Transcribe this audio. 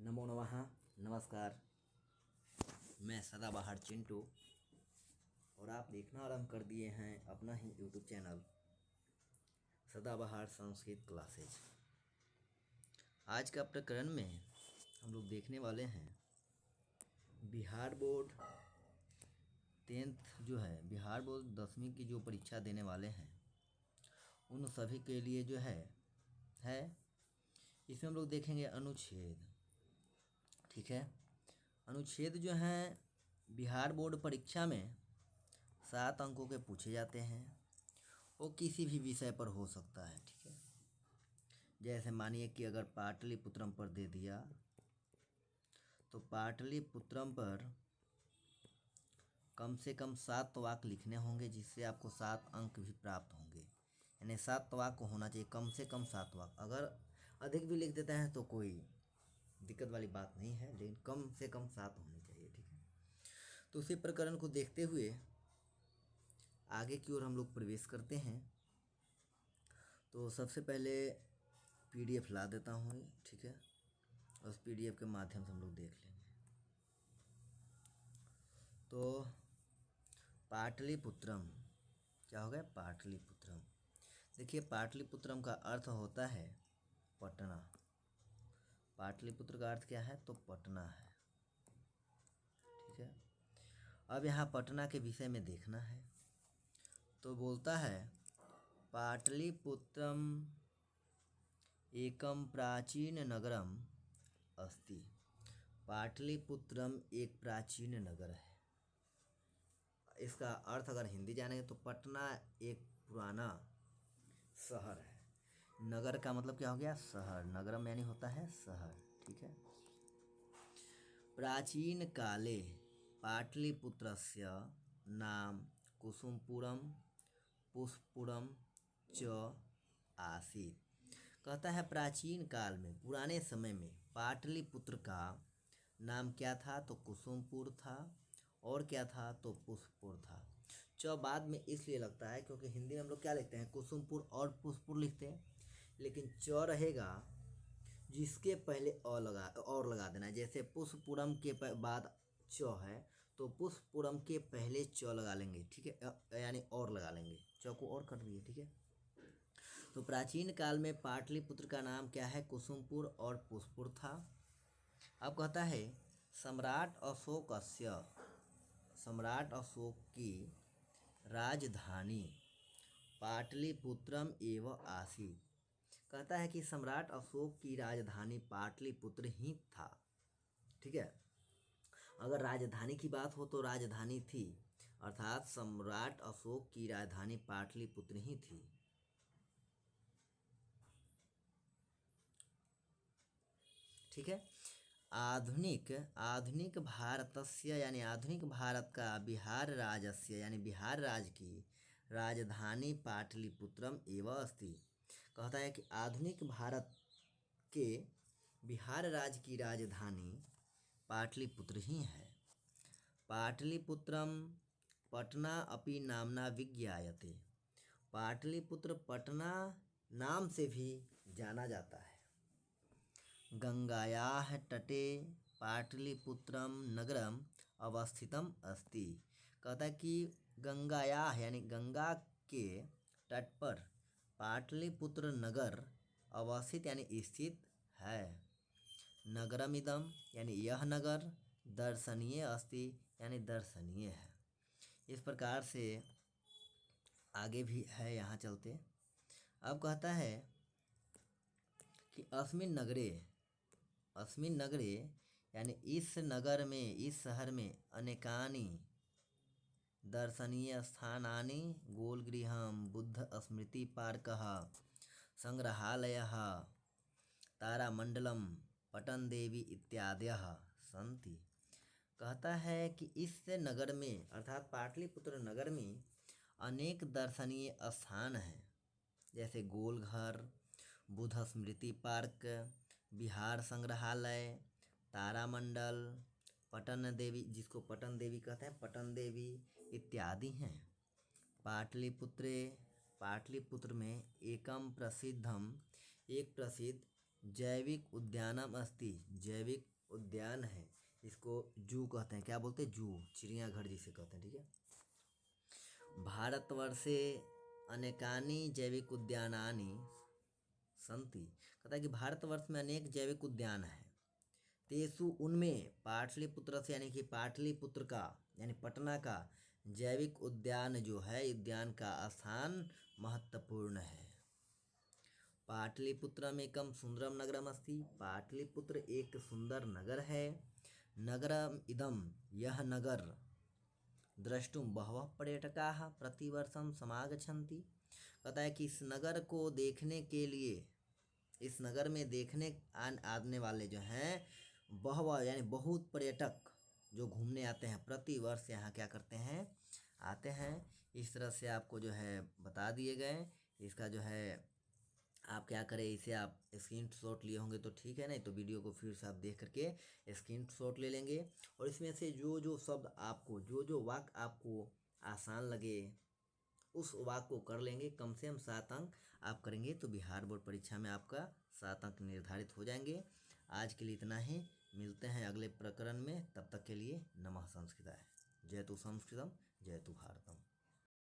नमो नमः। नमस्कार। मैं सदाबहार चिंटू और आप देखना आरंभ कर दिए हैं अपना ही यूट्यूब चैनल सदाबहार संस्कृत क्लासेज। आज का प्रकरण में हम लोग देखने वाले हैं बिहार बोर्ड 10th जो है, बिहार बोर्ड 10वीं की जो परीक्षा देने वाले हैं उन सभी के लिए जो है इसमें हम लोग देखेंगे अनुच्छेद। ठीक है, अनुच्छेद जो हैं बिहार बोर्ड परीक्षा में 7 अंकों के पूछे जाते हैं। वो किसी भी विषय पर हो सकता है। ठीक है, जैसे मानिए कि अगर पाटलिपुत्रम पर दे दिया तो पाटलिपुत्रम पर कम से कम 7 वाक्य लिखने होंगे, जिससे आपको 7 अंक भी प्राप्त होंगे। यानी 7 वाक्य होना चाहिए, कम से कम 7 वाक्य। अगर अधिक भी लिख देते हैं तो कोई दिक्कत वाली बात नहीं है, लेकिन कम से कम 7 होने चाहिए। ठीक है, तो उसी प्रकरण को देखते हुए आगे की ओर हम लोग प्रवेश करते हैं। तो सबसे पहले PDF ला देता हूँ। ठीक है, उस PDF के माध्यम से हम लोग देख लेंगे। तो पाटलिपुत्रम क्या हो गया? पाटलिपुत्रम। देखिए, पाटलिपुत्रम का अर्थ होता है पटना। पाटलिपुत्र का अर्थ क्या है? तो पटना है। ठीक है, अब यहाँ पटना के विषय में देखना है। तो बोलता है पाटलिपुत्रम एकम प्राचीन नगरम अस्ति। पाटलिपुत्रम एक प्राचीन नगर है। इसका अर्थ अगर हिंदी जानेंगे तो पटना एक पुराना शहर है। नगर का मतलब क्या हो गया? शहर। नगरम यानी होता है शहर। ठीक है, प्राचीन काले पाटलिपुत्रस्य नाम कुसुमपुरम पुष्पपुरम च आसीत्। कहता है प्राचीन काल में, पुराने समय में पाटलिपुत्र का नाम क्या था? तो कुसुमपुर था। और क्या था? तो पुष्पपुर था। च बाद में इसलिए लगता है क्योंकि हिंदी में हम लोग क्या लिखते हैं? कुसुमपुर और पुष्पपुर लिखते हैं, लेकिन च रहेगा जिसके पहले और लगा देना है। जैसे पुष्पपुरम के बाद च है तो पुष्पपुरम के पहले च लगा लेंगे। ठीक है, यानी और लगा लेंगे, च को और कर दिए। ठीक है, तो प्राचीन काल में पाटलिपुत्र का नाम क्या है? कुसुमपुर और पुष्पपुर था। अब कहता है सम्राट अशोक की राजधानी पाटलिपुत्रम एवं आसीत्। कहता है कि सम्राट अशोक की राजधानी पाटलिपुत्र ही था। ठीक है, अगर राजधानी की बात हो तो राजधानी थी, अर्थात सम्राट अशोक की राजधानी पाटलिपुत्र ही थी। ठीक है, आधुनिक भारतस्य यानी आधुनिक भारत का बिहार राज्यस्य यानी बिहार राज्य की राजधानी पाटलिपुत्रम एवं अस्ति। कहता है कि आधुनिक भारत के बिहार राज्य की राजधानी पाटलिपुत्र ही है। पाटलिपुत्रम पटना अपि नामना विज्ञायते। पाटलिपुत्र पटना नाम से भी जाना जाता है। गंगायाः तटे पाटलिपुत्रम नगरम अवस्थितम अस्ति। कहता है कि गंगायाः यानी गंगा के तट पर पाटलिपुत्र नगर अवस्थित यानी स्थित है। नगरमिदम यानी यह नगर दर्शनीय अस्ति यानी दर्शनीय है। इस प्रकार से आगे भी है, यहाँ चलते। अब कहता है कि अस्मिन् नगरे यानी इस नगर में, इस शहर में अनेकानि दर्शनीय स्थानानि गोलगृहं बुद्ध स्मृति पार्कः संग्रहालयः तारामंडलम पटन देवी इत्यादयः सन्ति। कहता है कि इस नगर में अर्थात पाटलिपुत्र नगर में अनेक दर्शनीय स्थान हैं, जैसे गोलघर, बुद्ध स्मृति पार्क, बिहार संग्रहालय, तारामंडल, पटन देवी जिसको पटन देवी कहते हैं, पटन देवी इत्यादि हैं। पाटलिपुत्र में एकम प्रसिद्धम एक प्रसिद्ध जैविक उद्यानम अस्ति, जैविक उद्यान है, इसको जू कहते हैं। क्या बोलते हैं? जू, चिड़ियाघर जिसे कहते हैं। ठीक है। भारतवर्षे अनेकानि जैविक उद्यानानि संति, कहता है कि भारतवर्ष में अनेक जैविक उद्यान हैं। तेसु, उनमें पाटलिपुत्र से, यानी कि पाटलिपुत्र का यानी पटना का जैविक उद्यान जो है, उद्यान का स्थान महत्वपूर्ण है। पाटलिपुत्रम एकम सुंदरम नगरम अस्ति, पाटलिपुत्र एक सुंदर नगर है। नगरम इदम, यह नगर, द्रष्टुम बहवः पर्यटकाः प्रतिवर्षम समागच्छन्ति, कहता है कि इस नगर को देखने के लिए, इस नगर में देखने आने वाले जो हैं बहवः यानी बहुत पर्यटक जो घूमने आते हैं, प्रतिवर्ष यहाँ क्या करते हैं? आते हैं। इस तरह से आपको जो है बता दिए गए। इसका जो है आप क्या करें, इसे आप स्क्रीन शॉट लिए होंगे तो ठीक है, नहीं तो वीडियो को फिर से आप देख करके स्क्रीन शॉट ले लेंगे। और इसमें से जो जो शब्द आपको, जो जो वाक्य आपको आसान लगे, उस वाक्य को कर लेंगे। कम से कम 7 अंक आप करेंगे तो बिहार बोर्ड परीक्षा में आपका 7 अंक निर्धारित हो जाएंगे। आज के लिए इतना ही, मिलते हैं अगले प्रकरण में। तब तक के लिए नमः संस्कृताय। जयतु संस्कृतम, जयतु भारतम।